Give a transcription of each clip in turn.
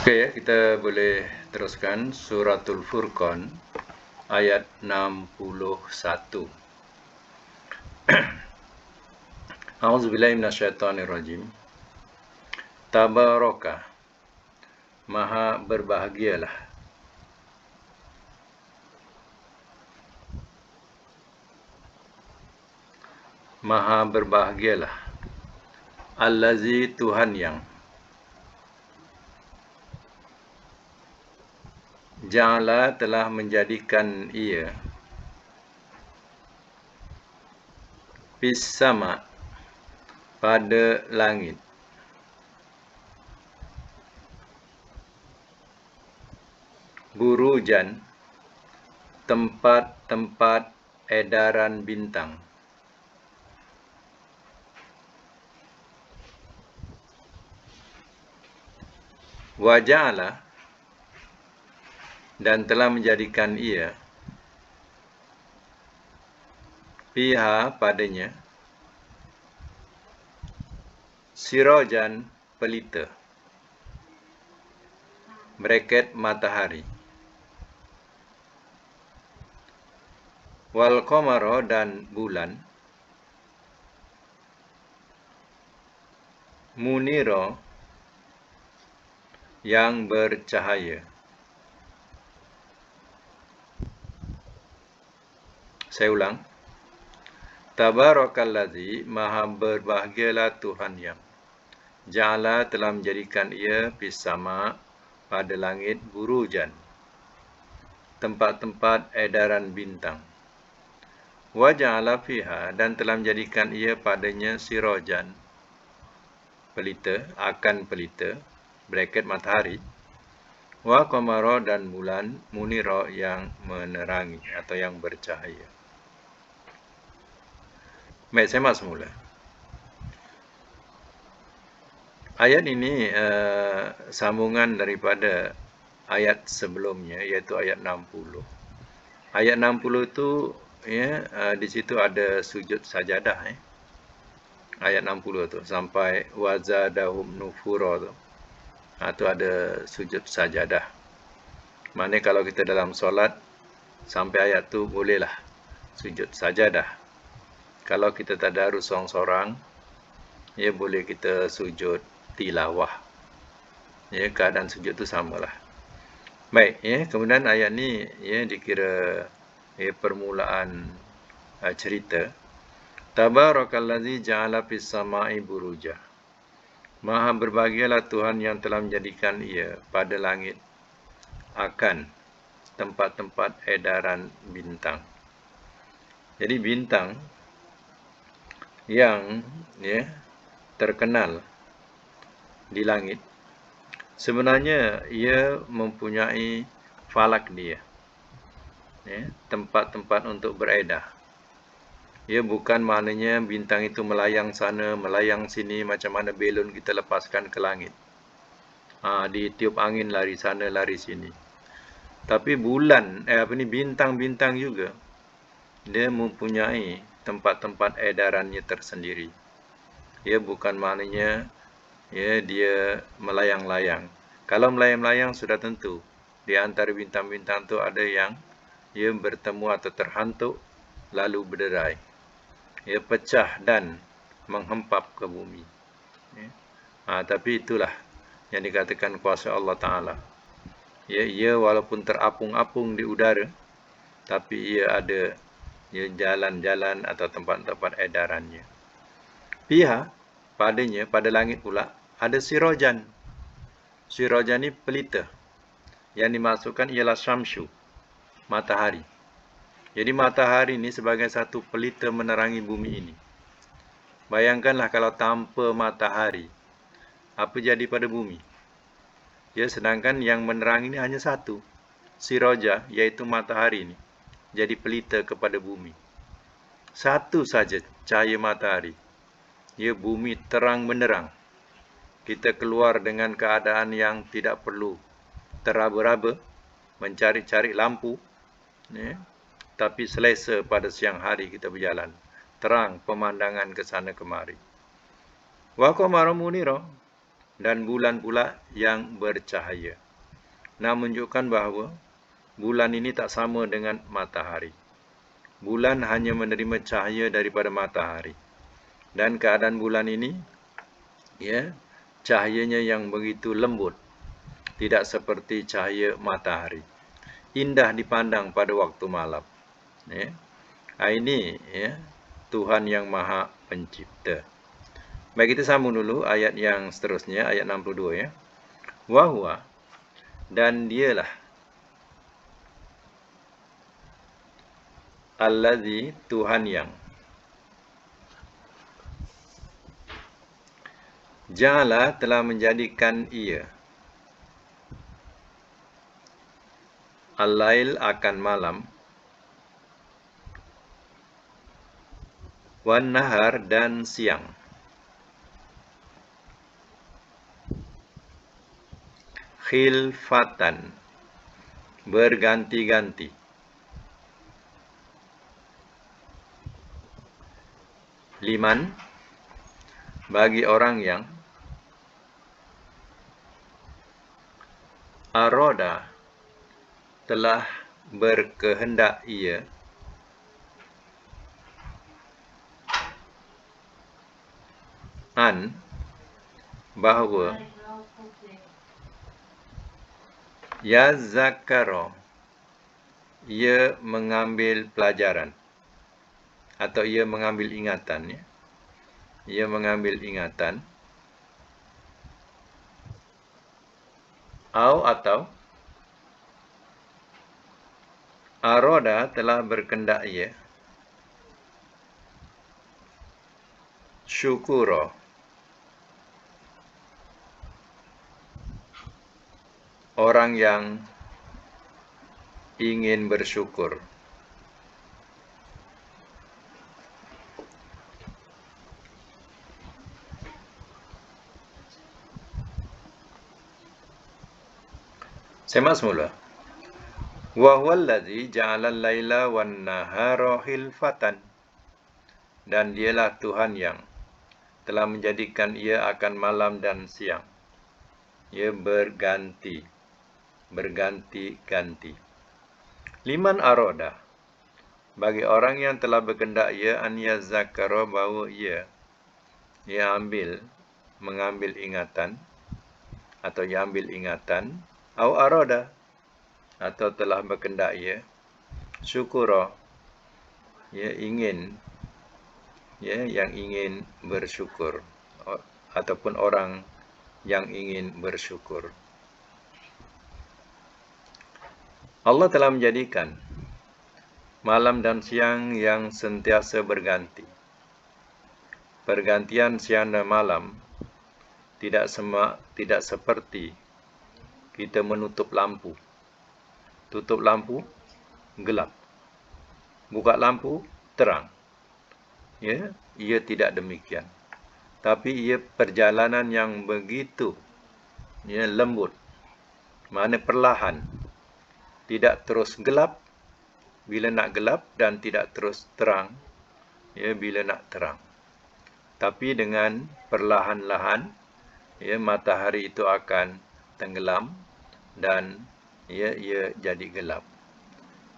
Okey, kita boleh teruskan Suratul Furqan ayat 61. A'udzubillahi minasyaitonirrajim. Tabaraka, Maha berbahagialah. Maha berbahagialah. Allazi, Tuhan yang Ja'ala, telah menjadikan ia Fis sama, pada langit. Burujan, tempat-tempat edaran bintang. Waja'ala, dan telah menjadikan ia fiha, padanya, sirajan, pelita, bracket matahari, wal qamara, dan bulan, munira, yang bercahaya. Saya ulang. Tabarakallazi, maha berbahagialah Tuhan yang Ja'ala, telah menjadikan ia fis sama, pada langit, burujan, tempat-tempat edaran bintang. Wa ja'ala fiha, dan telah menjadikan ia padanya sirajan, pelita, akan pelita, bracket matahari, wa qamara, dan bulan, munira, yang menerangi atau yang bercahaya. Baik, saya masuk semula. Ayat ini sambungan daripada ayat sebelumnya, iaitu ayat 60. Ayat 60 itu di situ ada sujud sajadah. Ayat 60 tu sampai wazadahum nufura tu. Itu ada sujud sajadah. Maknanya kalau kita dalam solat sampai ayat tu bolehlah sujud sajadah. Kalau kita tadarus sorang-sorang, boleh kita sujud tilawah. Keadaan sujud tu samalah. Baik, kemudian ayat ni dikira permulaan cerita. Tabarakallazi ja'ala fis sama'i buruja. Maha berbahagialah Tuhan yang telah menjadikan ia pada langit akan tempat-tempat edaran bintang. Jadi bintang yang terkenal di langit, sebenarnya ia mempunyai falak dia, tempat-tempat untuk beredar. Ia bukan maknanya bintang itu melayang sana, melayang sini, macam mana belon kita lepaskan ke langit. Ditiup angin lari sana, lari sini. Tapi bulan, bintang-bintang juga, dia mempunyai tempat-tempat edarannya tersendiri. Ia bukan maknanya dia melayang-layang. Kalau melayang-layang sudah tentu di antara bintang-bintang tu ada yang bertemu atau terhantuk lalu berderai. Ia pecah dan menghempap ke bumi. Tapi itulah yang dikatakan kuasa Allah Ta'ala. Ia walaupun terapung-apung di udara, tapi ia ada jalan-jalan atau tempat-tempat edarannya. Fiha, padanya, pada langit pula, ada sirajan. Sirajan ni pelita. Yang dimaksudkan ialah syamsu, matahari. Jadi matahari ni sebagai satu pelita menerangi bumi ini. Bayangkanlah kalau tanpa matahari, apa jadi pada bumi? Sedangkan yang menerangi ini hanya satu, siraja, iaitu matahari ini, jadi pelita kepada bumi. Satu saja cahaya matahari, bumi terang benderang. Kita keluar dengan keadaan yang tidak perlu teraba-raba, mencari-cari lampu, tapi selesa pada siang hari kita berjalan. Terang pemandangan ke sana kemari. Wa qamara munira, dan bulan pula yang bercahaya. Nah, menunjukkan bahawa bulan ini tak sama dengan matahari. Bulan hanya menerima cahaya daripada matahari. Dan keadaan bulan ini, cahayanya yang begitu lembut, tidak seperti cahaya matahari. Indah dipandang pada waktu malam. Ini Tuhan yang Maha Pencipta. Baik, kita sambung dulu ayat yang seterusnya, ayat 62 ya. Wahwa, dan dialah Allazi, Tuhan yang Ja'ala, telah menjadikan ia Al-lail, akan malam, wan nahar, dan siang, khilfatan, berganti-ganti, liman, bagi orang yang aroda, telah berkehendak ia bahawa yazakaro, ia mengambil pelajaran atau ia mengambil ingatan, ia mengambil ingatan, atau aroda, telah berkehendak ia syukuro, orang yang ingin bersyukur. Semak semula. Wa huwallazi ja'ala al-laila wan nahara khilfatan, dan dialah Tuhan yang telah menjadikan ia akan malam dan siang. Ia berganti-ganti. Liman aroda, bagi orang yang telah berkehendak ia an yazakara, bahawa ia mengambil ingatan, atau ia ambil ingatan, au aroda, atau telah berkehendak ia syukura, yang ingin bersyukur, ataupun orang yang ingin bersyukur. Allah telah menjadikan malam dan siang yang sentiasa berganti. Pergantian siang dan malam tidak seperti kita menutup lampu. Tutup lampu, gelap. Buka lampu, terang. Ia tidak demikian. Tapi ia perjalanan yang begitu lembut. Mana perlahan. Tidak terus gelap bila nak gelap, dan tidak terus terang bila nak terang. Tapi dengan perlahan-lahan matahari itu akan tenggelam dan ia jadi gelap.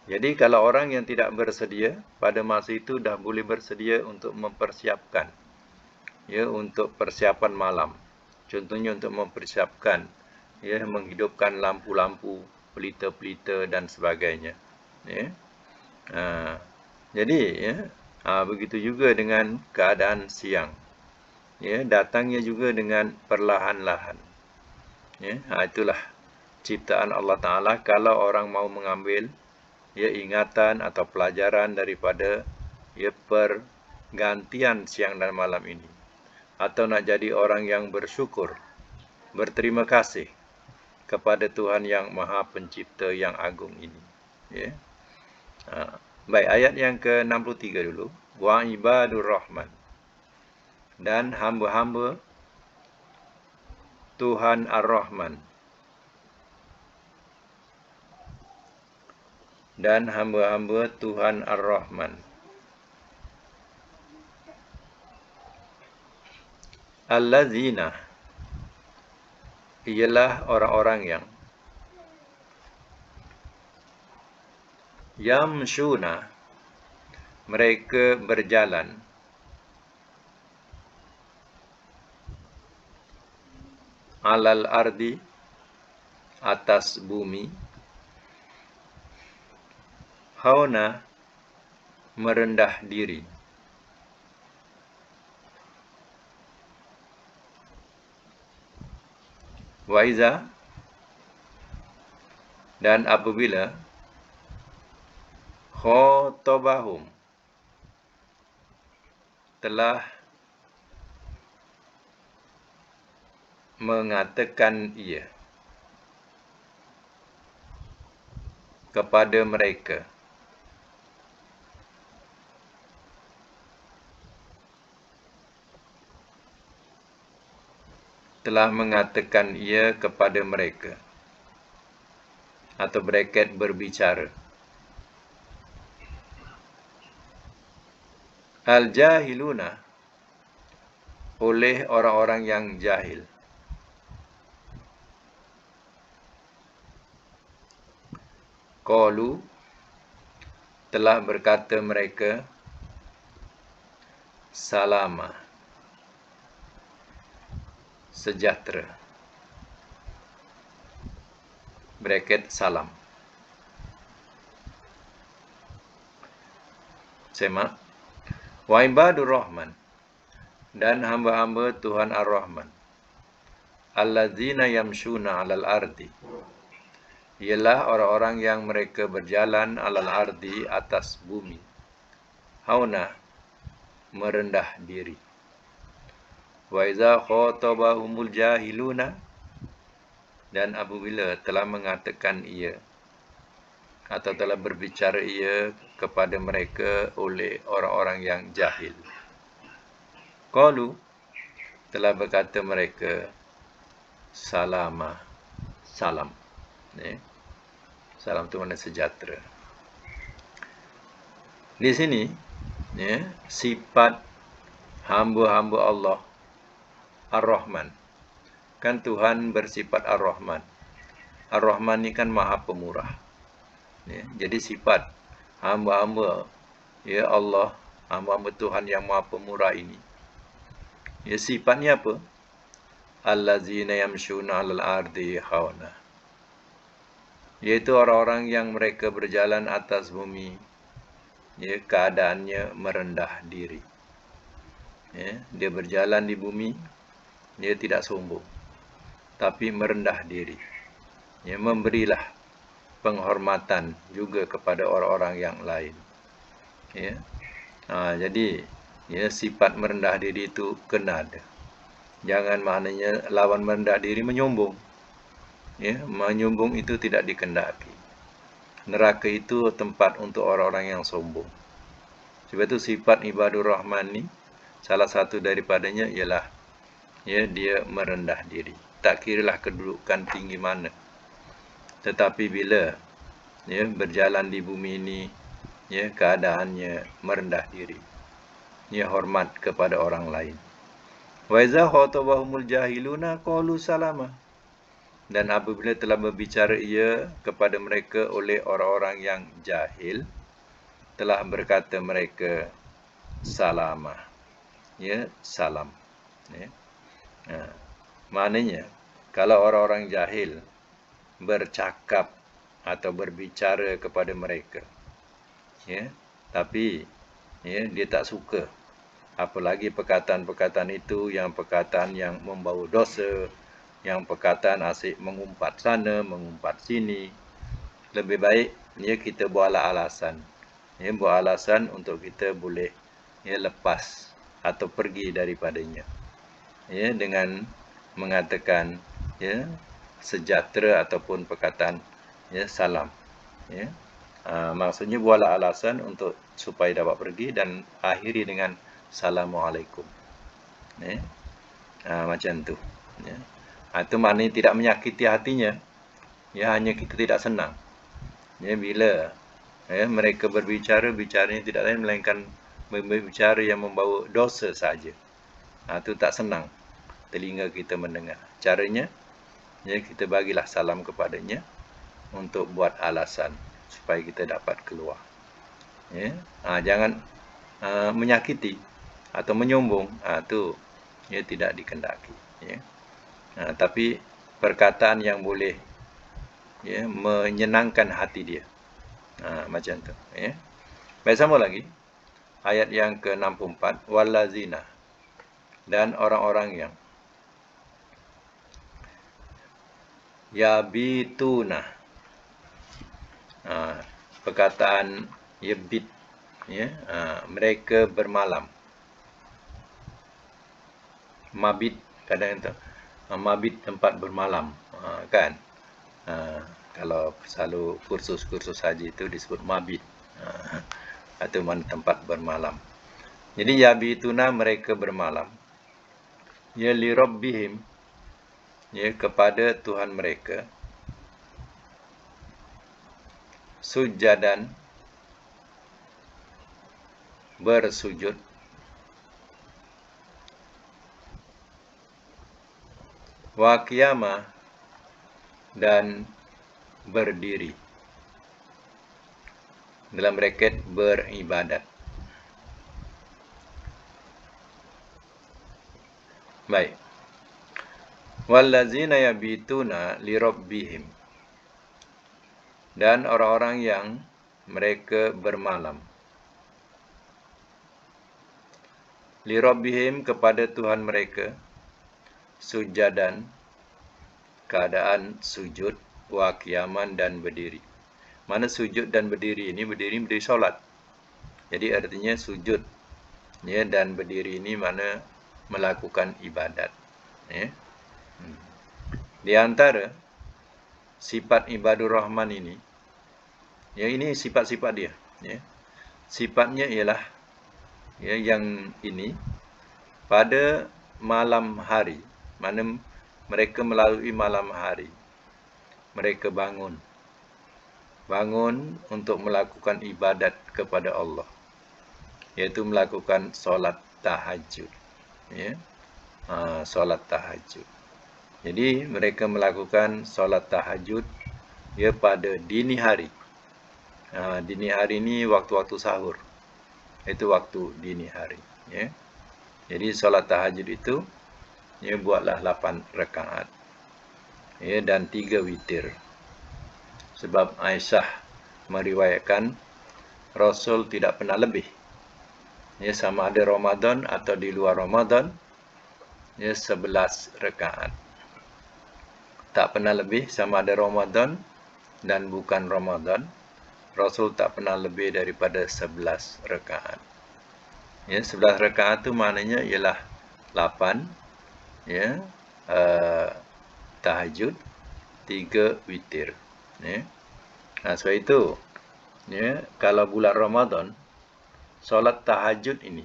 Jadi kalau orang yang tidak bersedia pada masa itu dah boleh bersedia untuk mempersiapkan untuk persiapan malam. Contohnya untuk mempersiapkan menghidupkan lampu-lampu, pelita-pelita dan sebagainya. Jadi begitu juga dengan keadaan siang. Datangnya juga dengan perlahan-lahan. Itulah ciptaan Allah Ta'ala kalau orang mau mengambil ingatan atau pelajaran daripada pergantian siang dan malam ini. Atau nak jadi orang yang bersyukur, berterima kasih kepada Tuhan yang Maha Pencipta yang agung ini. Baik, ayat yang ke-63 dulu. Wa ibadur rahman, dan hamba-hamba Tuhan Ar-Rahman, dan hamba-hamba Tuhan Ar-Rahman, allazina, ialah orang-orang yang yamshuna, mereka berjalan, alal ardi, atas bumi, hauna, merendah diri. Wa iza, dan apabila khotabahum, telah mengatakan ia kepada mereka, telah mengatakan ia kepada mereka, atau bracket berbicara. Al-jahiluna, oleh orang-orang yang jahil. Qalu, telah berkata mereka, salama, sejahtera. Bracket salam. Semak. Wa ibadur rahman, dan hamba-hamba Tuhan Ar-Rahman, allazina yamshuna alal ardi, ialah orang-orang yang mereka berjalan alal ardi, atas bumi, hauna, merendah diri. Wa iza khotabahumul jahiluna, dan apabila telah mengatakan ia atau telah berbicara ia kepada mereka oleh orang-orang yang jahil, qalu, telah berkata mereka, salama, salam. Salam itu makna sejahtera. Di sini sifat hamba-hamba Allah Ar-Rahman. Kan Tuhan bersifat Ar-Rahman. Ar-Rahman ni kan Maha Pemurah. Jadi sifat hamba-hamba Allah, hamba-hamba Tuhan yang Maha Pemurah ini, sifatnya apa? Allazina yamshuna 'alal ardi hauna, yaitu orang-orang yang mereka berjalan atas bumi, keadaannya merendah diri. Dia berjalan di bumi, dia tidak sombong, tapi merendah diri. Memberilah penghormatan juga kepada orang-orang yang lain. Jadi sifat merendah diri itu kena ada. Jangan maknanya lawan merendah diri menyombong. Menyombong itu tidak dikendaki. Neraka itu tempat untuk orang-orang yang sombong. Sebab itu sifat ibadur rahman ni, salah satu daripadanya ialah dia merendah diri. Tak kiralah kedudukan tinggi mana, tetapi bila berjalan di bumi ini, keadaannya merendah diri, hormat kepada orang lain. Wa iza khatabahumul jahiluna qalu salama, dan apabila telah berbicara ia kepada mereka oleh orang-orang yang jahil, telah berkata mereka, salama, salam. Maknanya kalau orang-orang jahil bercakap atau berbicara kepada mereka, tapi dia tak suka, apalagi perkataan-perkataan itu yang perkataan yang membawa dosa, yang perkataan asyik mengumpat sana, mengumpat sini, lebih baik kita buatlah alasan, buat alasan untuk kita boleh lepas atau pergi daripadanya, dengan mengatakan sejahtera ataupun perkataan salam. Maksudnya buatlah alasan untuk supaya dapat pergi dan akhiri dengan Assalamualaikum. Macam tu. Itu maknanya tidak menyakiti hatinya. Hanya kita tidak senang. Bila mereka berbicara, bicaranya tidak lain melainkan berbicara yang membawa dosa saja. Itu tak senang telinga kita mendengar. Caranya Ya, kita bagilah salam kepadanya untuk buat alasan supaya kita dapat keluar. Ya, jangan menyakiti atau menyombong, tu ya tidak dikendaki. Ya. Tapi perkataan yang boleh ya menyenangkan hati dia, macam tu. Ya. Baik, sama lagi ayat yang ke-64, wallazina, dan orang-orang yang yabituna, perkataan yabit, ya, mereka bermalam. Mabit, kadang tu mabit tempat bermalam, kan. Kalau selalu kursus-kursus haji itu disebut mabit, atau mana tempat bermalam. Jadi yabituna, mereka bermalam, ya li rabbihim, ya kepada Tuhan mereka, sujadan, bersujud, wa qiyama, dan berdiri, dalam braket beribadat. Baik. Wallazina yabituna li rabbihim, dan orang-orang yang mereka bermalam, li rabbihim, kepada Tuhan mereka, sujadan, keadaan sujud, wa qiyaman, dan berdiri. Mana sujud dan berdiri ini? Berdiri solat. Jadi artinya sujud, ya, dan berdiri ini mana melakukan ibadat. Ya. Di antara sifat ibadur rahman ini, ya, ini sifat-sifat dia. Ya. Sifatnya ialah, ya, yang ini pada malam hari, mana mereka melalui malam hari, mereka bangun untuk melakukan ibadat kepada Allah, iaitu melakukan solat tahajud. Ya. Solat tahajud. Jadi mereka melakukan solat tahajud, ya, pada dini hari. Dini hari ini waktu-waktu sahur, itu waktu dini hari. Ya. Jadi solat tahajud itu, ya, buatlah 8 rakaat, ya, dan 3 witir. Sebab Aisyah meriwayatkan Rasul tidak pernah lebih, ya, sama ada Ramadan atau di luar Ramadan, ya, 11 rakaat. Tak pernah lebih sama ada Ramadan dan bukan Ramadan. Rasul tak pernah lebih daripada 11 rakaat. Ya, 11 rakaat itu maknanya ialah 8, ya, tahajud, 3 witir. Ya. Sebab itu, ya, kalau bulan Ramadan, solat tahajud ini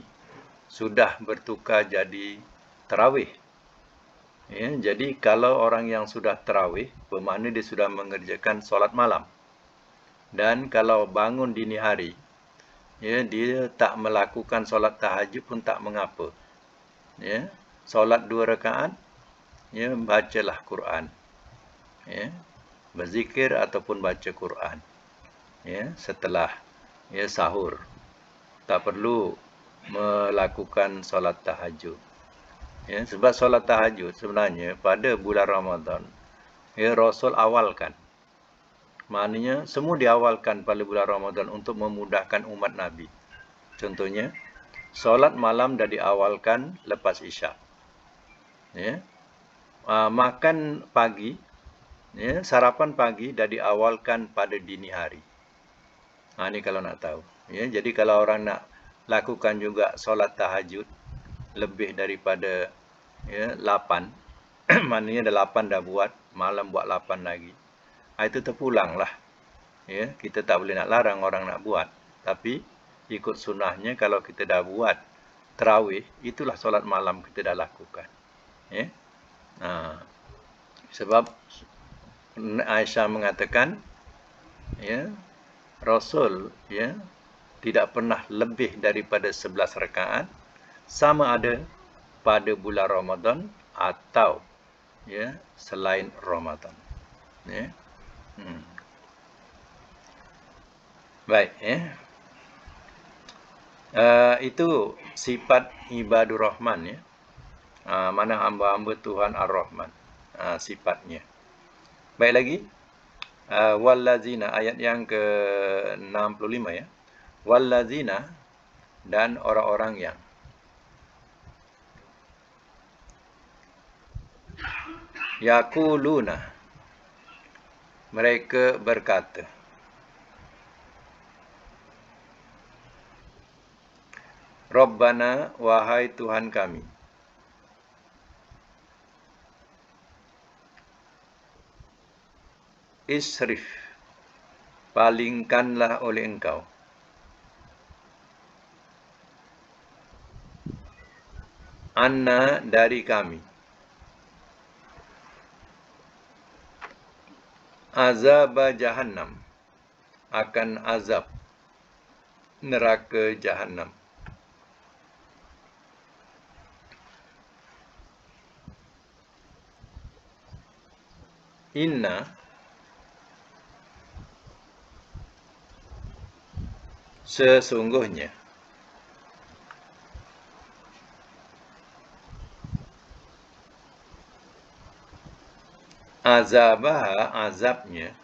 sudah bertukar jadi tarawih. Ya, jadi kalau orang yang sudah tarawih, bermakna dia sudah mengerjakan solat malam. Dan kalau bangun dini hari, ya, dia tak melakukan solat tahajud pun tak mengapa. Ya, solat 2 rakaat, ya, bacalah Quran. Ya, berzikir ataupun baca Quran, ya, setelah, ya, sahur. Tak perlu melakukan solat tahajud. Ya, sebab solat tahajud sebenarnya pada bulan Ramadan, ya, Rasul awalkan. Maknanya semua diawalkan pada bulan Ramadan untuk memudahkan umat Nabi. Contohnya, solat malam dah diawalkan lepas Isyak. Ya. Makan pagi, ya, sarapan pagi dah diawalkan pada dini hari. Ini kalau nak tahu. Ya, jadi kalau orang nak lakukan juga solat tahajud lebih daripada, ya, 8, maknanya dah 8 dah buat, malam buat 8 lagi, itu terpulanglah. Ya, kita tak boleh nak larang orang nak buat, tapi ikut sunnahnya kalau kita dah buat tarawih, itulah solat malam kita dah lakukan. Ya. Sebab Aisyah mengatakan, ya, Rasul, ya, tidak pernah lebih daripada 11 rakaat, sama ada pada bulan Ramadan atau ya, selain Ramadan. Ya. Baik, ya. Itu sifat ibadur Rahman, ya. Mana hamba-hamba Tuhan Ar-Rahman, sifatnya. Baik lagi, wallazina, ayat yang ke-65, ya. Wallazina, dan orang-orang yang yaquluna, mereka berkata, Rabbana, wahai Tuhan kami, isrif, palingkanlah oleh Engkau, anna, dari kami, azab jahannam, akan azab neraka jahannam. Inna, sesungguhnya, azabah, azabnya,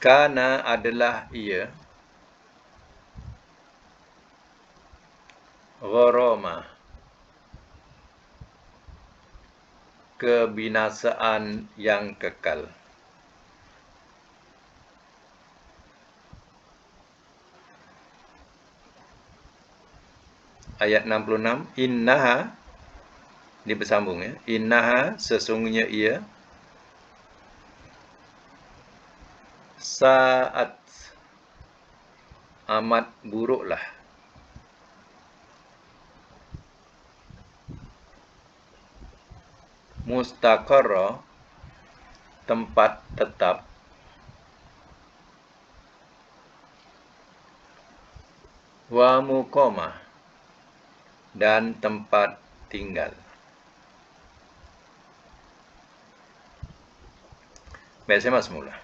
kana, adalah ia, gharama, kebinasaan yang kekal. Ayat 66, innaha, ini bersambung, ya. Innaha, sesungguhnya ia, saat, amat buruklah, mustaqarra, tempat tetap, wa muqamah, dan tempat tinggal. Baik, saya masuk mula.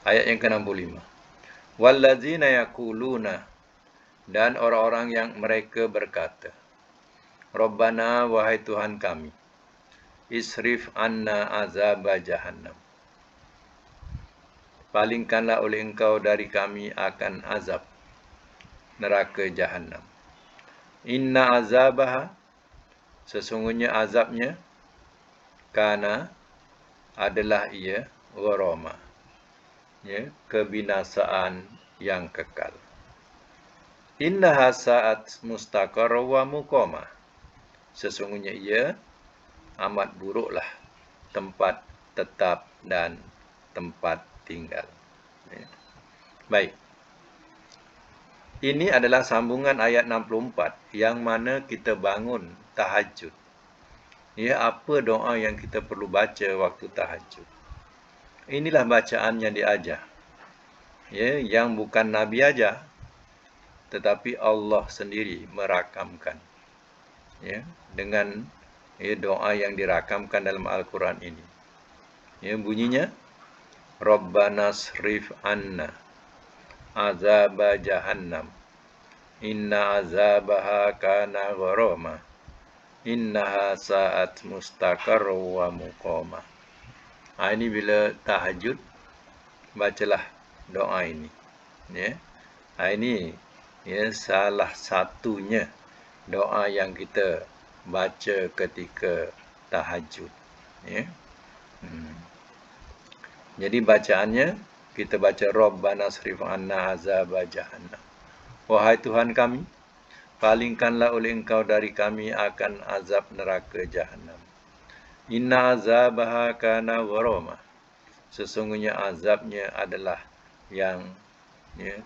Ayat yang ke-65. Wallazina yaquluna, dan orang-orang yang mereka berkata, Rabbana, wahai Tuhan kami, isrif anna azab jahannam, palingkanlah oleh Engkau dari kami akan azab neraka jahannam. Inna azabaha, sesungguhnya azabnya, kana, adalah ia, gharama, ya, kebinasaan yang kekal. Innaha sa'at mustaqarra wa muqamah, sesungguhnya ia amat buruklah tempat tetap dan tempat tinggal. Ya. Baik. Ini adalah sambungan ayat 64 yang mana kita bangun tahajud. Ya, apa doa yang kita perlu baca waktu tahajud? Inilah bacaan yang diajar. Ya, yang bukan Nabi ajar, tetapi Allah sendiri merakamkan. Ya, dengan doa yang dirakamkan dalam Al-Quran ini. Ya, bunyinya, Rabbana srif anna azab jahannam, inna azabaha kana gharama, innaha sa'at mustaqarra wa muqamah. Ini bila tahajud, bacalah doa ini. Ya. Ini, ya, salah satunya doa yang kita baca ketika tahajud. Ya. Jadi bacaannya, kita baca Rabbana srif anna azab jahannam. Wahai Tuhan kami, palingkanlah oleh Engkau dari kami akan azab neraka jahannam. Inna azabaha kana gharama, sesungguhnya azabnya adalah yang, ya,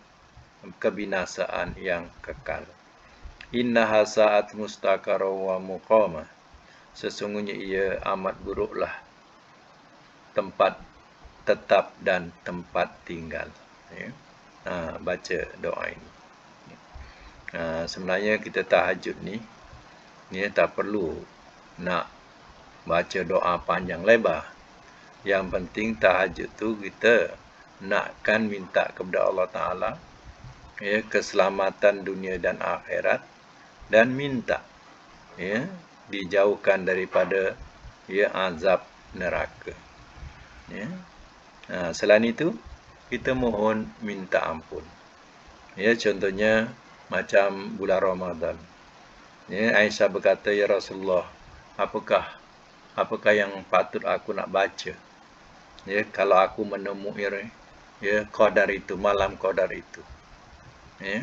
kebinasaan yang kekal. Innaha sa'at mustaqarra wa muqamah, sesungguhnya ia amat buruklah tempat tetap dan tempat tinggal. Ya. Baca doa ini. Sebenarnya kita tahajud ni, Ya, tak perlu nak baca doa panjang lebar. Yang penting tahajud tu kita nakkan minta kepada Allah Ta'ala ya, keselamatan dunia dan akhirat, dan minta ya, dijauhkan daripada ya, azab neraka. Ya. Selain itu, kita mohon minta ampun. Ya, contohnya macam bulan Ramadan. Ya, Aisyah berkata, ya Rasulullah, apakah yang patut aku nak baca? Ya, kalau aku menemui ya qadar itu, malam qadar itu. Ya.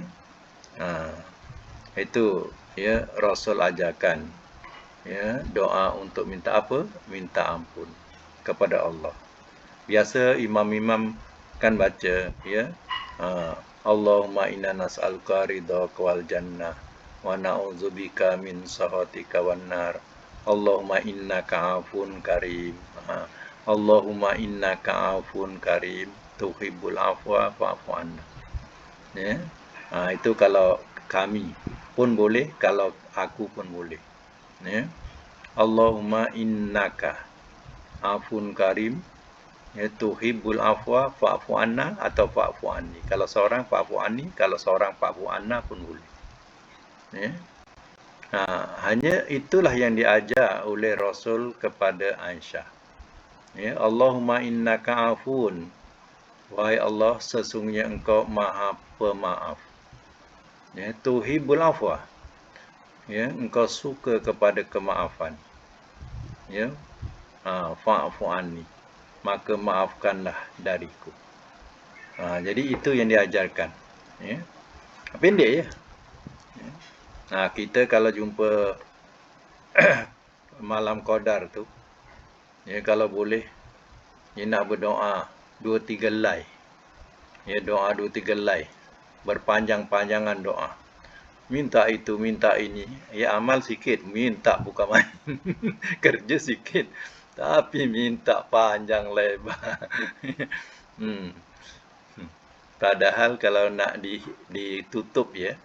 Itu ya Rasul ajarkan. Ya, doa untuk minta apa? Minta ampun kepada Allah. Biasa imam-imam kan baca ya, Allahumma inna nas'aluka ridhaka wal jannah wa na'udzubika min sakhatika wan nar. Allahumma innaka afun karim. Allahumma innaka afun karim tuhibbul afwa fa'fu anna. Ya. Itu kalau kami pun boleh, kalau aku pun boleh. Ya. Allahumma innaka afun karim ya tuhibbul afwa fa'fu anna atau fa'fu anni. Kalau seorang fa'fu anni, kalau seorang fa'fu anna pun boleh. Ya. Hanya itulah yang diajar oleh Rasul kepada Aisyah. Ya, Allahumma innaka afun. Wahai Allah, sesungguhnya engkau maha pemaaf. Ya, tuhibbul afwa. Ya, engkau suka kepada kemaafan. Ya. Fa'fu anni. Maka maafkanlah dariku. Jadi itu yang diajarkan. Ya. Pendek je. Ya. Kita kalau jumpa malam qadar tu, ya, kalau boleh, ya, nak berdoa 2-3 helai. Ya, doa 2-3 helai. Berpanjang-panjangan doa. Minta itu, minta ini. Ya, amal sikit. Minta bukan main. Kerja sikit. Tapi minta panjang lebar. Padahal kalau nak ditutup ya,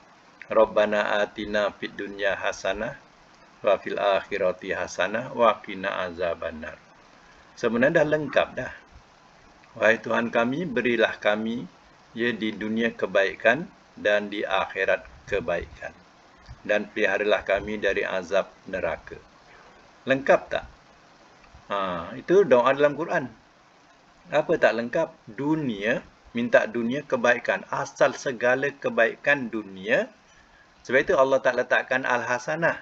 Rabbana atina fid dunya hasanah wa fil akhirati hasanah wa qina azabannar. Sebenarnya dah lengkap dah. Wahai Tuhan kami, berilah kami ya di dunia kebaikan dan di akhirat kebaikan. Dan peliharalah kami dari azab neraka. Lengkap tak? Itu doa dalam Quran. Apa tak lengkap? Dunia, minta dunia kebaikan. Asal segala kebaikan dunia. Sebab itu Allah tak letakkan al-hasanah.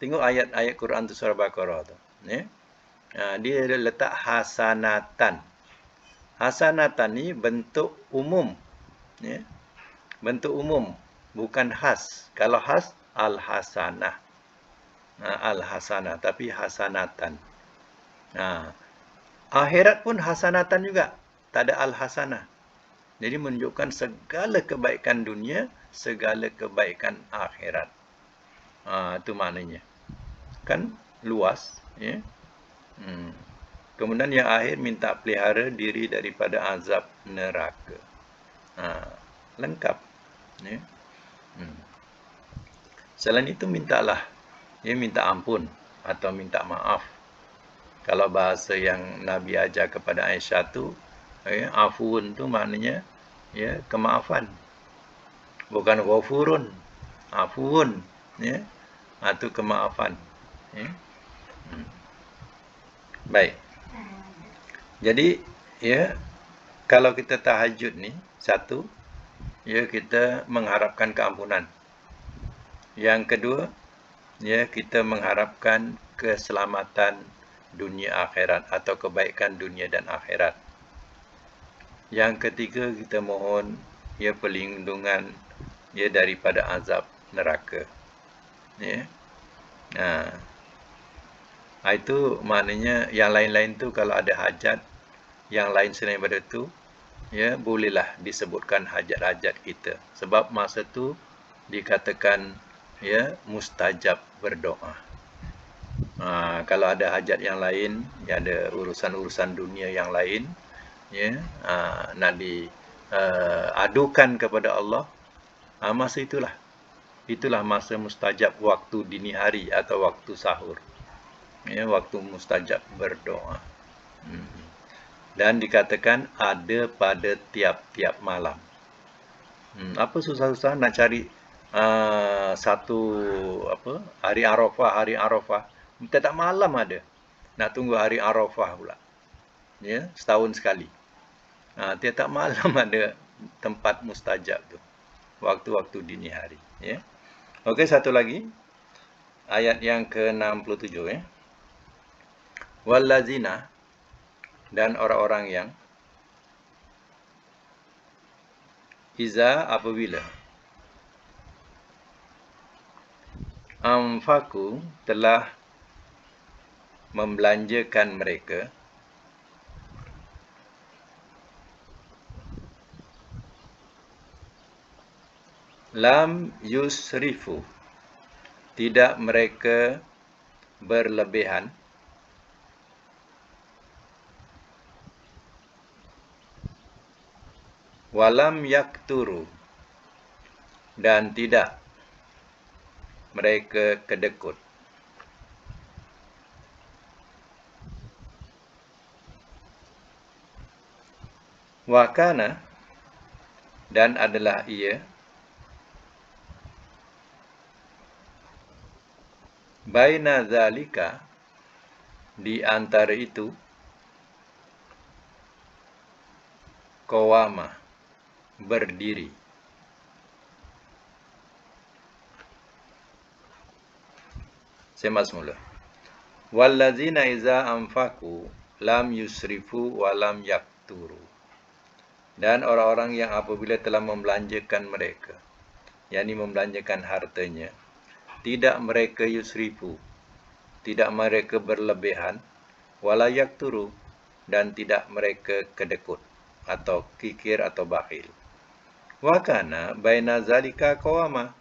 Tengok ayat-ayat Quran tu surah Baqarah tu. Ya? Dia letak hasanatan. Hasanatan ni bentuk umum. Ya? Bentuk umum. Bukan khas. Kalau khas, al-hasanah. Al-hasanah. Tapi hasanatan. Akhirat pun hasanatan juga. Tak ada al-hasanah. Jadi menunjukkan segala kebaikan dunia, segala kebaikan akhirat. Itu maknanya. Kan luas. Ya? Kemudian yang akhir minta pelihara diri daripada azab neraka. Lengkap. Ya? Selain itu mintalah. Ya, minta ampun atau minta maaf. Kalau bahasa yang Nabi ajar kepada Aisyah tu, ya, afun tu maknanya ya, kemaafan. Bukan ghafurun. Afun, ya. Itu kemaafan. Ya. Baik. Jadi, ya, kalau kita tahajud ni, satu, ya, kita mengharapkan keampunan. Yang kedua, ya, kita mengharapkan keselamatan dunia akhirat atau kebaikan dunia dan akhirat. Yang ketiga, kita mohon ya perlindungan ya daripada azab neraka. Ya. Itu maknanya yang lain-lain tu kalau ada hajat yang lain selain daripada tu, ya, bolehlah disebutkan hajat-hajat kita. Sebab masa tu dikatakan ya mustajab berdoa. Kalau ada hajat yang lain, ya, ada urusan-urusan dunia yang lain, ya, nak diadukan kepada Allah, masa itulah itulah masa mustajab waktu dini hari atau waktu sahur. Ya, waktu mustajab berdoa. Dan dikatakan ada pada tiap-tiap malam. Apa susah-susah nak cari satu hari Arafah. Tak malam ada. Nak tunggu hari Arafah pula. Ya, setahun sekali. Tiap-tiap malam ada tempat mustajab tu. Waktu-waktu dini hari, ya. Okey, satu lagi. Ayat yang ke-67, ya. Wallazina, dan orang-orang yang apabila anfaku telah membelanjakan mereka lam yusrifu, tidak mereka berlebihan, walam yakturu, dan tidak mereka kedekut. Wakana, dan adalah ia, baina zalika, di antara itu, qawama, berdiri. Semak semula. Wallazina iza anfaku lam yusrifu wa lam yakturu. Dan orang-orang yang apabila telah membelanjakan mereka, yakni membelanjakan hartanya, tidak mereka yusrifu, tidak mereka berlebihan, wala yakturu, dan tidak mereka kedekut atau kikir atau bakhil. Wa kana baina zalika qawama,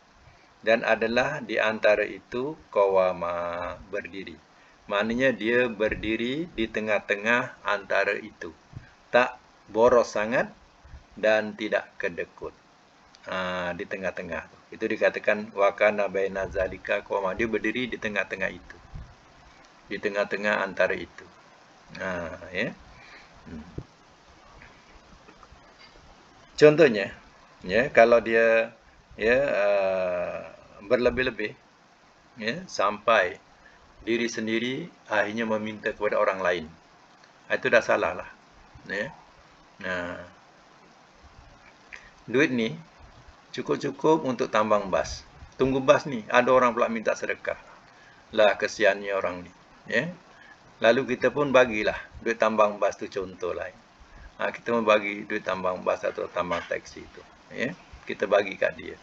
dan adalah di antara itu qawama, berdiri. Maknanya dia berdiri di tengah-tengah antara itu. Tak boros sangat dan tidak kedekut. Di tengah-tengah. Itu dikatakan wa kana baina zalika qawama. Dia berdiri di tengah-tengah itu. Di tengah-tengah antara itu. Ya. Contohnya, ya, kalau dia berlebih-lebih, ya, sampai diri sendiri akhirnya meminta kepada orang lain, itu dah salah lah. Ya. Duit ni cukup-cukup untuk tambang bas. Tunggu bas ni, ada orang pula minta sedekah. Lah, kesiannya orang ni. Ya. Lalu kita pun bagilah duit tambang bas tu, contoh lain. Kita membagi duit tambang bas atau tambang taksi tu. Ya. Kita bagi kat dia.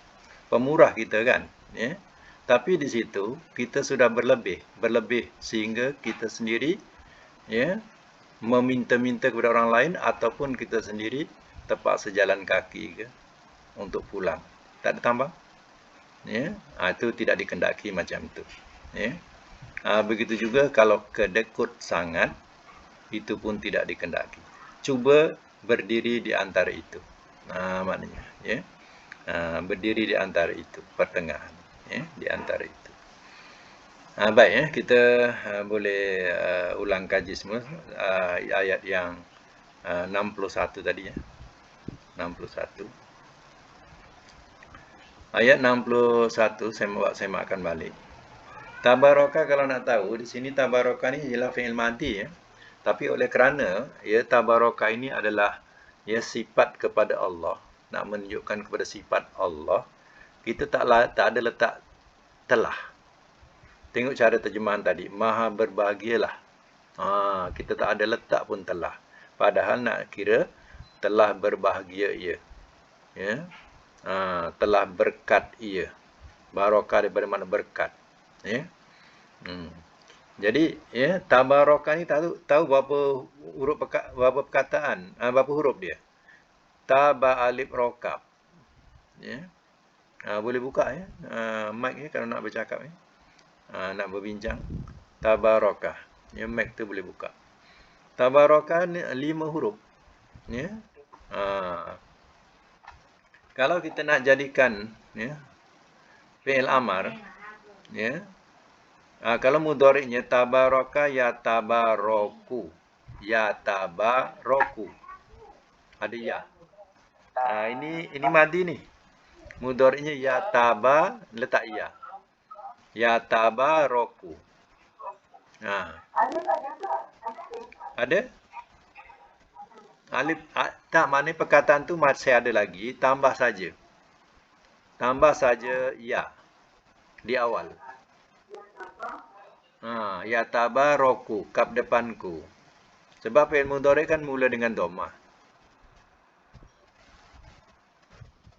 Pemurah kita kan. Ya. Tapi di situ kita sudah berlebih sehingga kita sendiri, ya, meminta-minta kepada orang lain ataupun kita sendiri terpaksa jalan kaki ke untuk pulang. Tak ada tambang. Ya, itu tidak dikendaki macam itu. Ya. Begitu juga kalau kedekut sangat, itu pun tidak dikendaki. Cuba berdiri di antara itu. Maknanya, ya. Berdiri di antara itu, pertengahan, ya, di antara itu. Baik, ya, kita boleh ulang kaji semua ayat yang 61 tadi, ya. 61. Ayat 61 saya makan balik. Tabaraka, kalau nak tahu di sini tabaraka ni ialah fi'il madhi, ya. Tapi oleh kerana ya tabaraka ini adalah ya sifat kepada Allah, nak menunjukkan kepada sifat Allah, kita tak ada letak telah. Tengok cara terjemahan tadi, maha berbahagialah. Kita tak ada letak pun telah. Padahal nak kira telah berbahagia ia. Ya. Telah berkat ia. Barakah daripada mana berkat. Ya. Jadi, ya, tabaraka ni tahu berapa huruf berapa perkataan, berapa huruf dia? Taba alif rokab. Ya. Boleh buka, ya, mic ni kalau nak bercakap, ya. Nak berbincang. Tabaraka. Ya, mic tu boleh buka. Tabaraka ni 5 huruf. Ya. Kalau kita nak jadikan, ya, Fi'il amar. Ya. Kalau mudhari'nya tabaraka yatabaroku. Yatabaroku. Ada ya. Ini madi ni. Mudhari'nya yataba, letak ya. Yatabaroku. Ada? Alif tak, maknanya perkataan tu masih ada lagi, tambah saja. Tambah saja ya di awal. Yatabaroku, kap depanku. Sebab fi'il mudhari' kan mula dengan dhammah.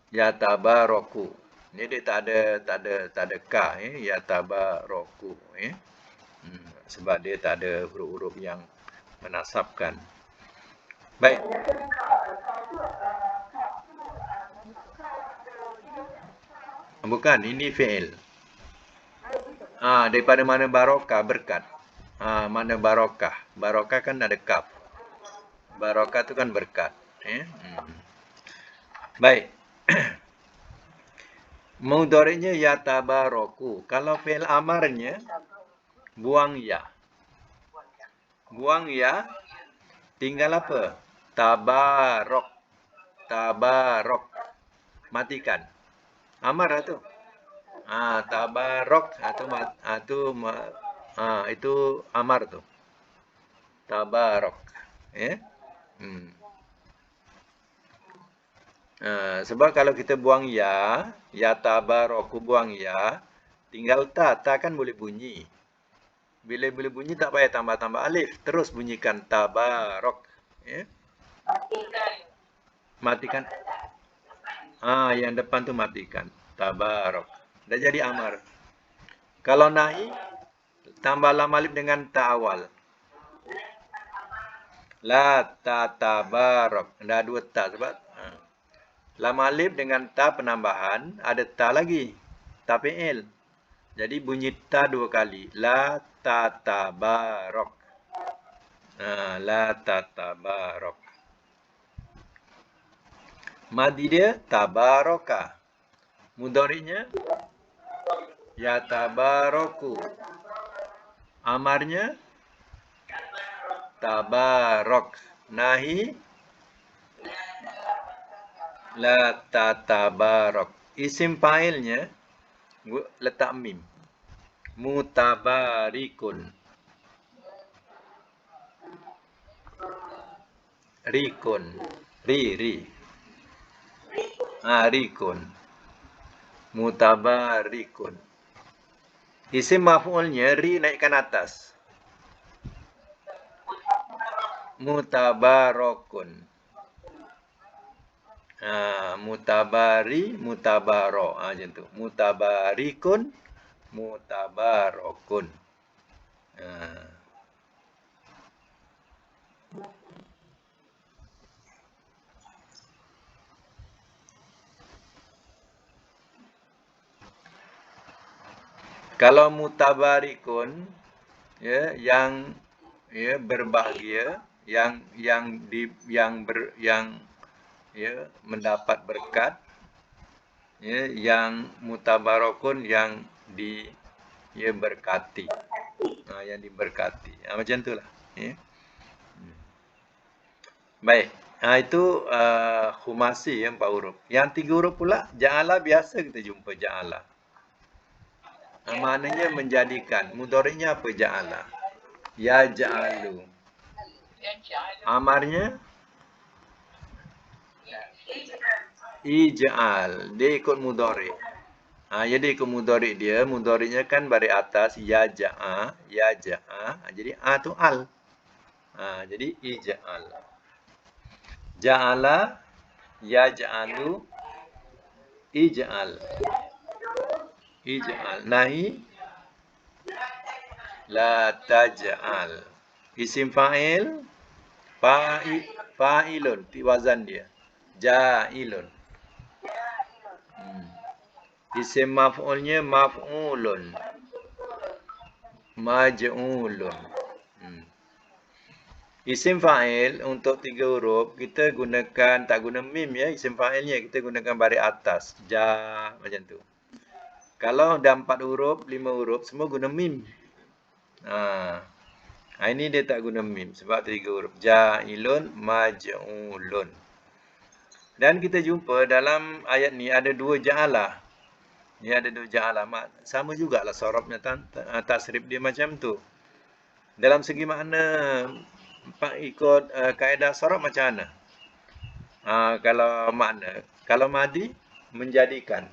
Yatabaroku. Ni dia tak ada ka, yatabaroku, sebab dia tak ada huruf-huruf yang menasabkan. Baik. Bukan, ini fi'il. Daripada mana barokah, berkat. Mana barokah. Barokah kan ada kaf. Barokah tu kan berkat. Baik. Mudhari'nya yatabaroku. Kalau fi'il amarnya, buang ya. Buang ya, tinggal apa? Tabarok. Tabarok. Matikan. Amar lah tu. Tabarok itu amar tu. Tabarok. Sebab kalau kita buang ya tabaroku buang ya, tinggal ta kan boleh bunyi. Bila boleh bunyi tak payah tambah-tambah alif, terus bunyikan tabarok. Matikan. Yang depan tu matikan. Tabarok. Dah jadi amar. Kalau nahi, tambah lam alif dengan ta awal. La tabarok. Dah dua ta sebab lam alif dengan ta penambahan, ada ta lagi. Ta fi'il. Jadi bunyi ta dua kali. La tabarok. La tabarok. Madi dia tabaroka. Mudhari'nya yatabaroku. Amarnya tabarok. Nahi la tatabarok. Isim fa'ilnya letak mim. Mutabarikun. Rikun. Ri. Rikun. Mutabarikun. Isim maf'ulnya ri naikkan atas. Mutabarokun. Mutabari, mutabaro. Macam tu. Mutabarikun, mutabarokun. Kalau mutabarikun, yang berbahagia, yang mendapat berkat, yang mutabarokun, yang berkati. Yang diberkati. Macam itulah. Baik. Itu khumasi 4 huruf. Yang 3 huruf pula, ja'ala biasa kita jumpa ja'ala. Maknanya menjadikan. Mudhari'nya apa ja'ala? Ya ja'alu. Amarnya ij'al. Dia ikut mudhari'. Jadi ikut mudhari' dia. Mudhari'nya kan baris atas. Ya ja'a. Ya ja'a. Jadi tu al. Jadi ij'al. Ja'ala. Ya ja'alu. Ij'al. Ij'al. Nahi. La taj'al. Isim fa'il. Fa'ilun. Wazan dia. Ja'ilun. Isim maf'ulnya maf'ulun. Maj'ulun. Isim fa'il untuk 3 huruf kita tak guna mim ya. Isim fa'ilnya kita gunakan baris atas. Macam tu. Kalau dah 4 huruf, 5 huruf, semua guna mim. Ini dia tak guna mim sebab 3 huruf. Ja'ilun, maj'ulun. Dan kita jumpa dalam ayat ni ada 2 ja'alah. Dia ada 2 ja'alah. Sama jugalah sorabnya, tasrif dia macam tu. Dalam segi makna, ikut kaedah sorab macam mana? Kalau makna, kalau madi, menjadikan.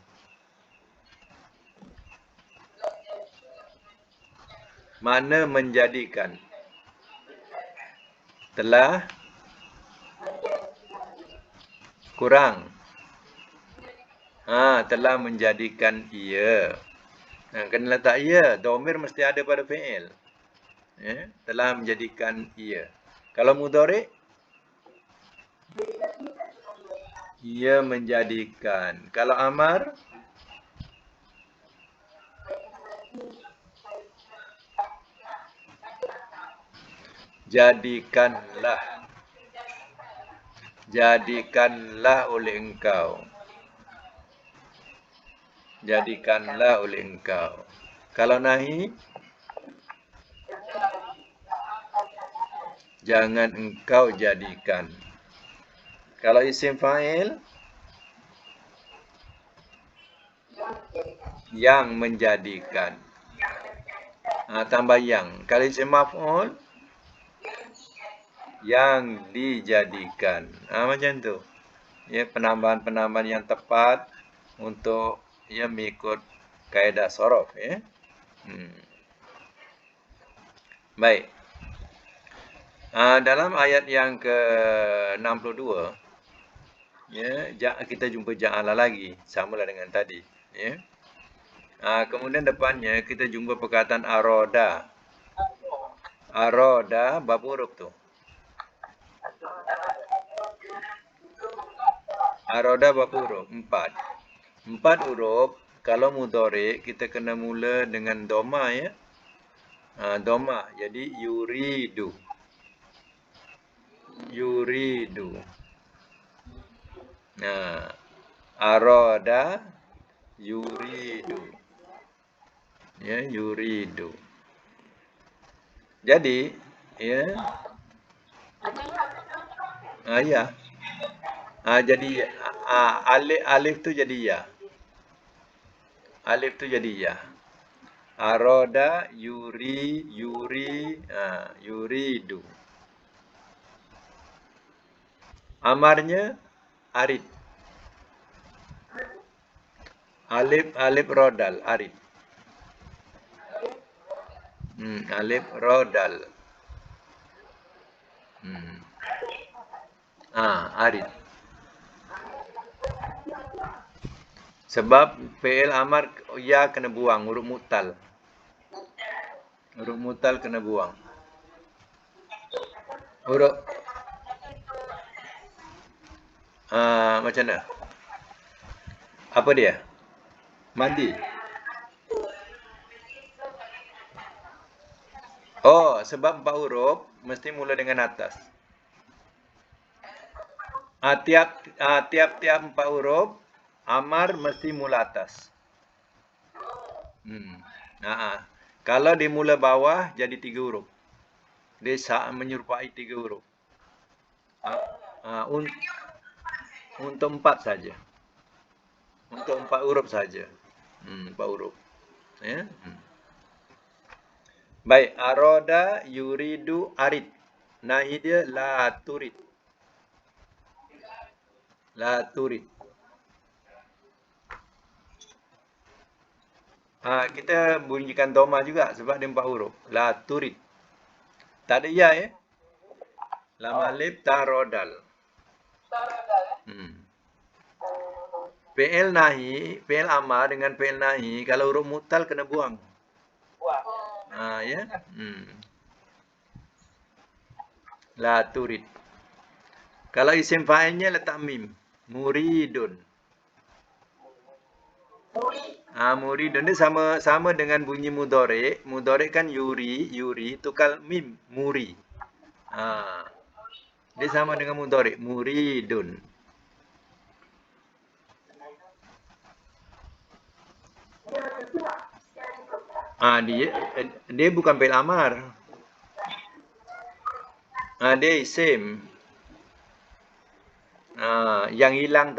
Mana menjadikan? Telah kurang. Telah menjadikan ia. Kena letak ia. Dhamir mesti ada pada fi'il. Telah menjadikan ia. Kalau mudhari', ia menjadikan. Kalau amar, jadikanlah. Jadikanlah oleh engkau. Jadikanlah oleh engkau. Kalau nahi, jangan engkau jadikan. Kalau isim fa'il, yang menjadikan. Tambah yang. Kalau isim maf'ul, yang dijadikan. Macam tu. Ya, penambahan-penambahan yang tepat untuk mengikut kaedah sorof. Baik. Dalam ayat yang ke-62, kita jumpa ja'ala lagi. Samalah dengan tadi. Kemudian depannya kita jumpa perkataan aroda. Aroda, berapa huruf tu? Aroda berapa huruf? 4. 4 huruf. Kalau mudhari' kita kena mula dengan doma, ya. Doma. Jadi yuridu. Yuridu. Aroda, yuridu. Ya, yuridu. Jadi, ya. Ya. Jadi alif tu jadi ya. Alif tu jadi ya. Aroda, yuridu. Amarnya arid. Alif rodal, arid. Alif rodal. Arid. Sebab fi'il amar ya kena buang, huruf mutal. Huruf mutal kena buang. Huruf macam mana? Apa dia? Mandi. Sebab 4 huruf mesti mula dengan atas. Tiap-tiap 4 huruf amar mesti mula atas. Kalau dia mula bawah jadi 3 huruf. Dia menyerupai 3 huruf. Untuk 4 saja. Untuk 4 huruf saja. 4 huruf. Ya. Baik, aroda, yuridu, arid. Nahi dia la turid. La turid. Kita bunyikan doma juga sebab dia 4 huruf. La turid. Tak ada ya, ya. Lam alif tarodal. Fi'il nahi, fi'il amar dengan fi'il nahi, kalau huruf mutal kena buang. Ya. La turid. Kalau isim fa'ilnya letak mim. Muridun. Muridun dia sama dengan bunyi mudhari'. Mudhari' kan yuri tukar mim, muri. Dia sama dengan mudhari', muridun. Dia bukan fi'il amar. Dia isim. Yang hilang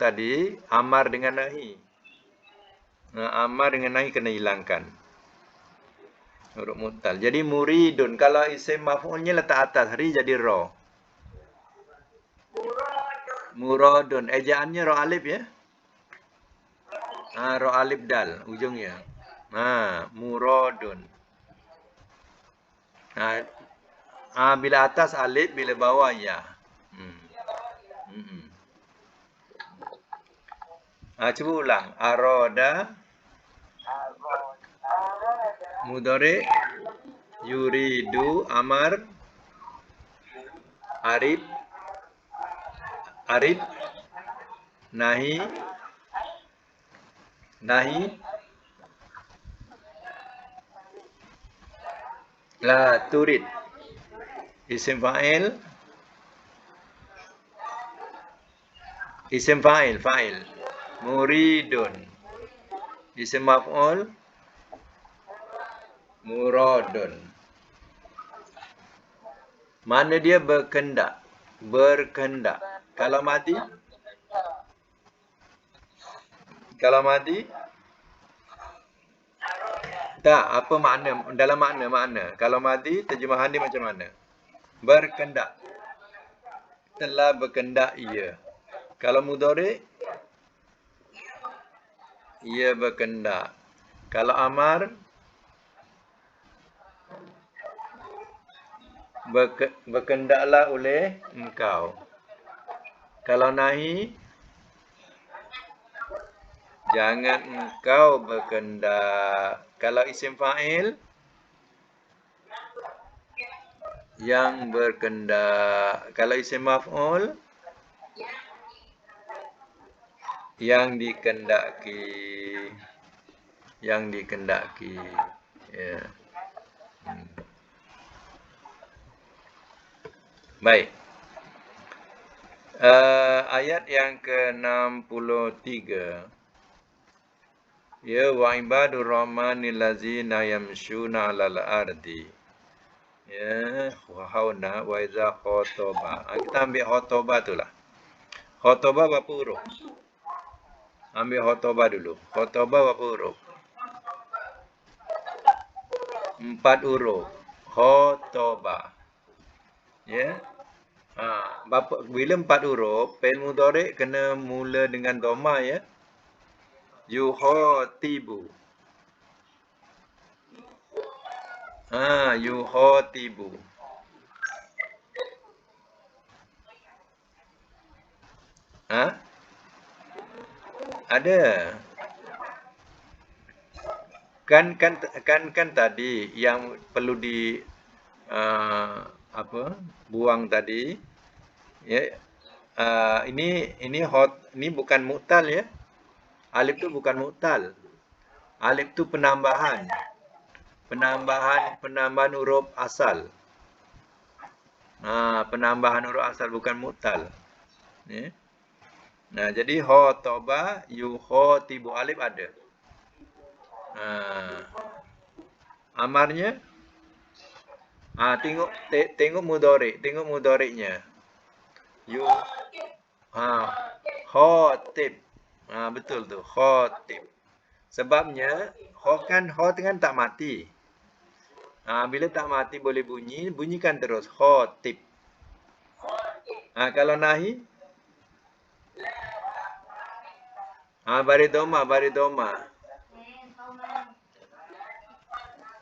tadi amar dengan nahi. Amar dengan nahi kena hilangkan. Huruf mu'tal. Jadi muridun, kalau isim maf'ulnya letak atas ri jadi ra. Muradun. Ejaannya ra alif ya. Ra alif dal ujungnya. Muradun. Bila atas alif, bila bawah ya. Cuba ulang. Arada mudhari yuridu amar arif nahi la turid. Isim fa'il muridun. Isim maf'ul muradun. Mana dia berkendak? Kalau mati tak, apa makna? Dalam makna. Kalau mati terjemahan dia macam mana? Berkendak. Telah berkendak ia. Kalau mudhari ia berkendak. Kalau amar berkendaklah oleh engkau. Kalau nahi jangan engkau berkendak. Kalau isim fa'il yang berkendak. Kalau isim maf'ul yang dikendaki. Ya. Baik. Ayat yang ke-63. Ya wa ibadur rahmanil ladzina yamshuna 'alal ardi. Ya, hauna wa iza khotoba. Kita ambil khotoba itulah. Khotoba berapa huruf? Ambil khotoba dulu. Khotoba berapa huruf? 4 huruf. Khotoba. Ya. Bila 4 huruf, fi'il mudhari kena mula dengan dhamma ya. Yukhatibu. Yukhatibu. Ada. Kan tadi yang perlu di buang tadi ya. Ini bukan mu'tal ya. Alif tu bukan mu'tal. Alif tu penambahan huruf asal. Penambahan huruf asal bukan mu'tal. Ya. Jadi khotoba yukhotibu alif ada. Amarnya tengok mudhari'nya. Khotib. Betul tu, khotib. Sebabnya kho kan tak mati. Bila tak mati boleh bunyikan terus khotib. Kalau nahi bari doma.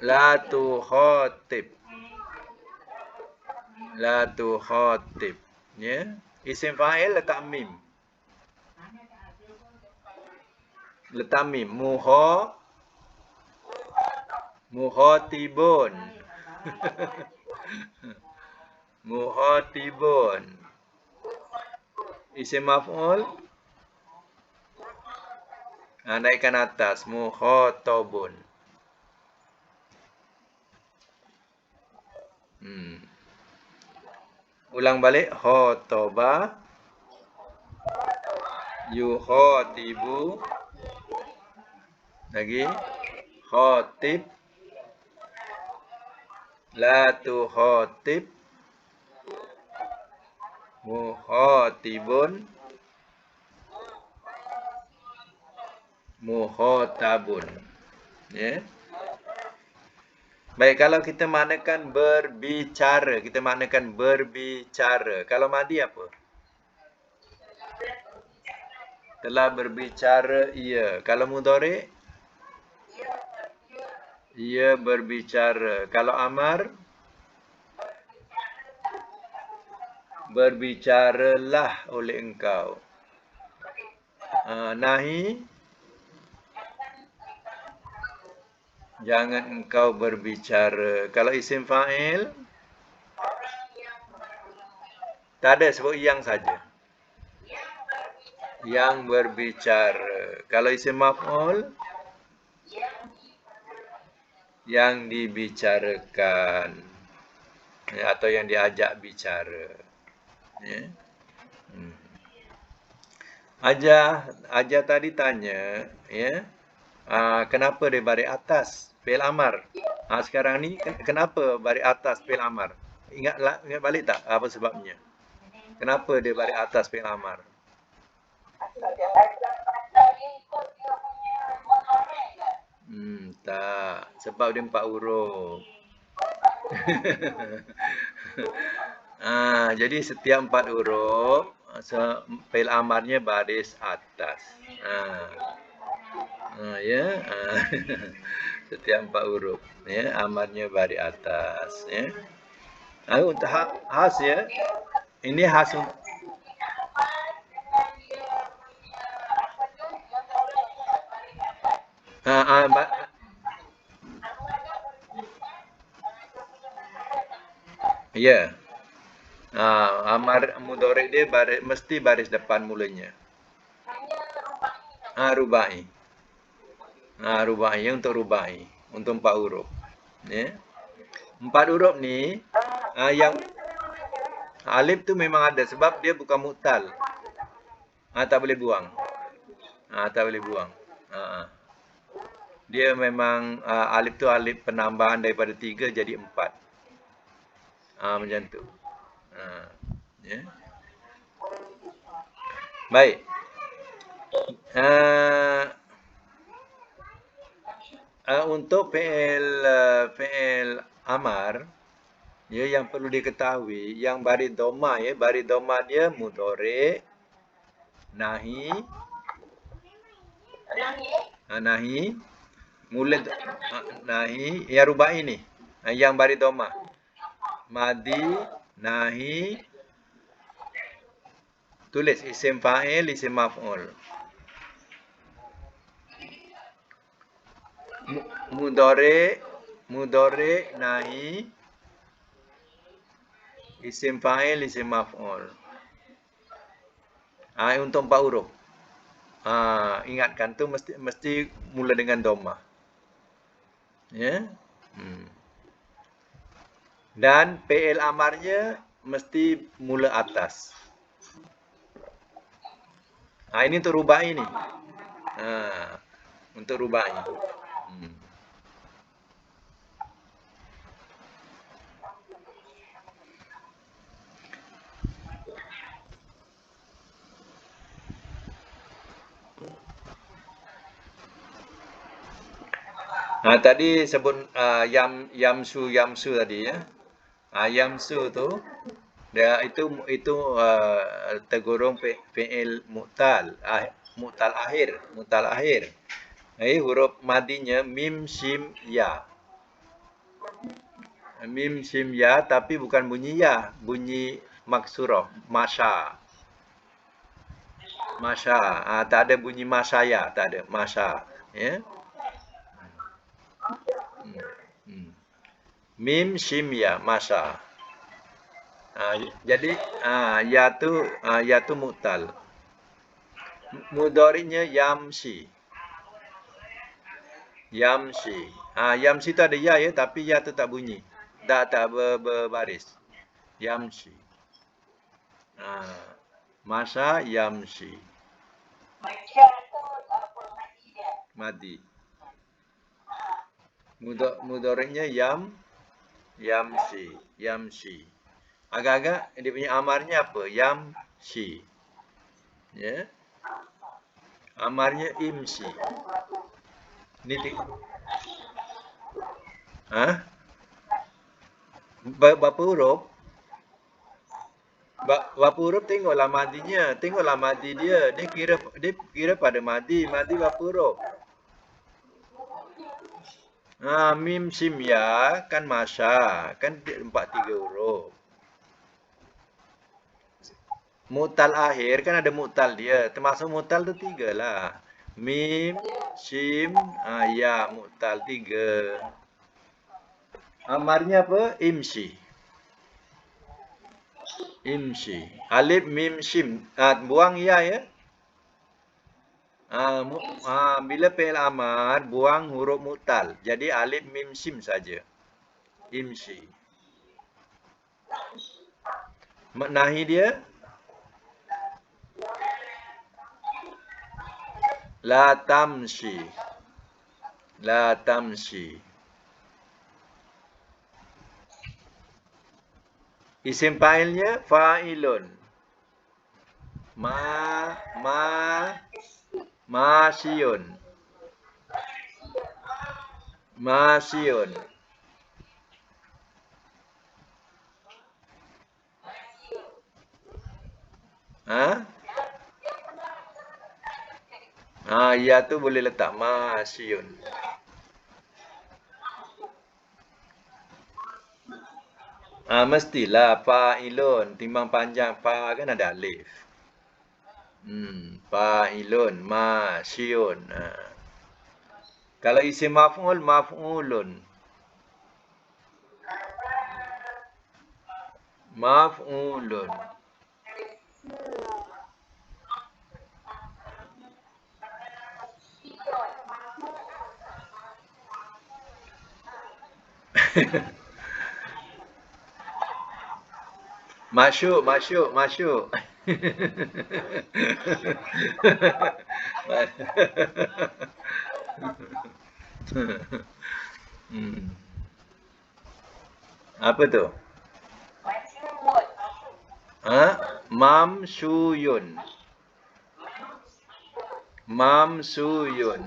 La tu khotib. Ya. Isim fa'il letak mim. Mukhatibun. Mukhatibun. Isim maf'ul naikkan atas. Mukhatabun. Ulang balik. Khotaba yukhatibu. Lagi khatib, la tukhatib, mukhatibun, mukhatabun. Ya. Baik, kalau kita maknakan berbicara, kita maknakan berbicara. Kalau madi apa? Telah berbicara ia. Kalau mudhari? Ia berbicara. Kalau amar? Berbicaralah oleh engkau. Nahi? Jangan engkau berbicara. Kalau isim fa'il? Tak ada, sebut yang saja. Yang berbicara. Kalau isim maf'ul? Yang dibicarakan. Ya, atau yang diajak bicara. Ya. Aja tadi tanya, ya, kenapa dia baris atas fi'il amar? Sekarang ni kenapa baris atas fi'il amar? Ingat balik tak apa sebabnya? Kenapa dia baris atas fi'il amar? Tak. Sebab dia 4 huruf. Jadi setiap 4 huruf, fi'il amarnya baris atas. Ya. Setiap 4 huruf, ya, amarnya baris atas, ya. Untuk khas, ya. Ini khas ya. Amar mudhari dia mesti baris depan mulanya. Rubai. Rubai untuk rubai, untuk 4 huruf. Ya. 4 huruf ni yang alif tu memang ada sebab dia bukan mu'tal. Tak boleh buang. Tak boleh buang. Dia memang alif tu alif penambahan daripada 3 jadi 4. Macam tu. Ya. Baik. Untuk fi'il amar, ya, yang perlu diketahui, yang baris dhamma, ya, baris dhamma dia mudhari, nahi, nahi, mula nahi, yang rubai ni, yang baris dhamma, madi, nahi, tulis isim fa'il, isim maf'ul. Mudhari, nahi, isim fa'il, isim maf'ul. Untuk 4 huruf. Ingatkan tu mesti mula dengan dhamma. Ya. Dan fi'il amarnya mesti mula atas. Ini untuk rubai ni. Untuk rubai. Tadi sebut yamsu tadi, ya. Yamsu tu dia itu tergolong fi'il mu'tal, mu'tal akhir. Huruf madinya mim shim ya. Mim shim ya tapi bukan bunyi ya, bunyi maksurah, masya. Tak ada bunyi masyaya, tak ada, masya, ya. Mim shim ya, masya. Jadi ya tu mu'tal. Mudhari'nya yamshi. Yamshi tu ada ya, tapi ya tu tak bunyi. Tak berbaris. Yamshi. Masa yamshi. Madi. Mudhari'nya yamshi. Yamshi. Agak-agak dia punya amarnya apa? Yamshi. Ya. Amarnya imshi. Ni berapa huruf? Berapa huruf tengoklah madinya. Tengoklah madi dia. Dia kira pada madi. Madi berapa huruf? Mim sim ya kan masya. Kan 3 huruf. Mu'tal akhir kan ada mu'tal dia. Termasuk mu'tal tu 3 lah. Mim, sim, ya mu'tal 3. Amarnya apa? Imshi. Imshi. Alif, mim, shim. Buang ya ya. Bila fi'il amar, buang huruf mu'tal. Jadi alif, mim, shim saja. Imshi. Nahi dia? La tamshi. La tamshi. Isim fa'ilnya fa'ilun. Masyun. Masyun. Ya tu boleh letak masyun. Mestilah fa'ilun. Timbang panjang fa kan ada alif. Fa'ilun, masyun. Kalau isim maf'ul, maf'ulun. Maf'ulun. Masyuk. Apa tu? Mamsyuyun. Mamsyuyun.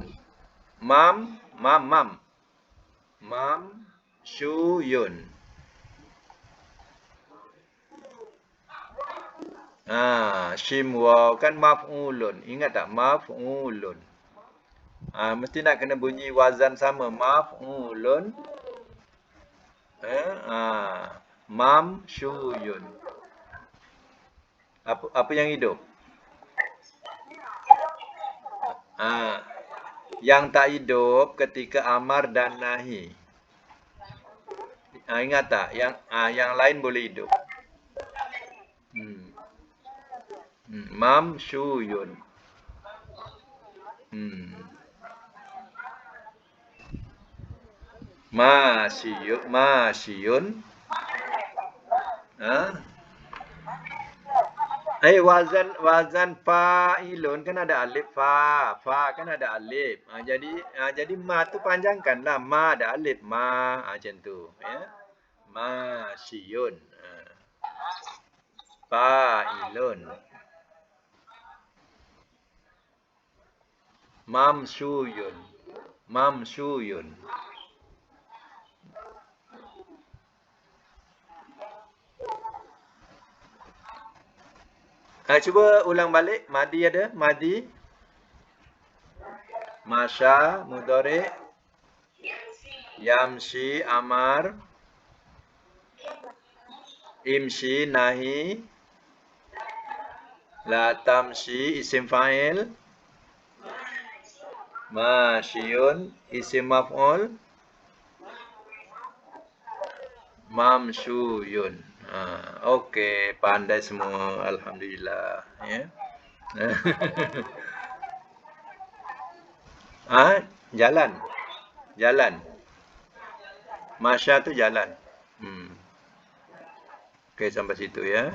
Mamsyuyun. Shim waw kan maf'ulun. Ingat tak? Maf'ulun. Mesti nak kena bunyi wazan sama. Maf'ulun. Mamsyuyun. Apa yang hidup? Yang tak hidup ketika amar dan nahi. Ingat tak? Yang lain boleh hidup. Mamsyuyun. Masyiyun. Wazan fa'ilun kan ada alif fa. Fa kan ada alif. Jadi ma tu panjangkanlah. Ma ada alif ma. Macam tu, ya. Masyiyun. Fa'ilun. Mamsyuyun. Cuba ulang balik. Madi ada? Madi. Masya, mudhari. Yamshi, amar. Imshi, nahi. La tamshi, isim fa'il. Masyiyun, isim maf'ul. Mamsyuyun. Okey, pandai semua. Alhamdulillah. Ya. Jalan. Masya tu jalan. Okey, sampai situ ya.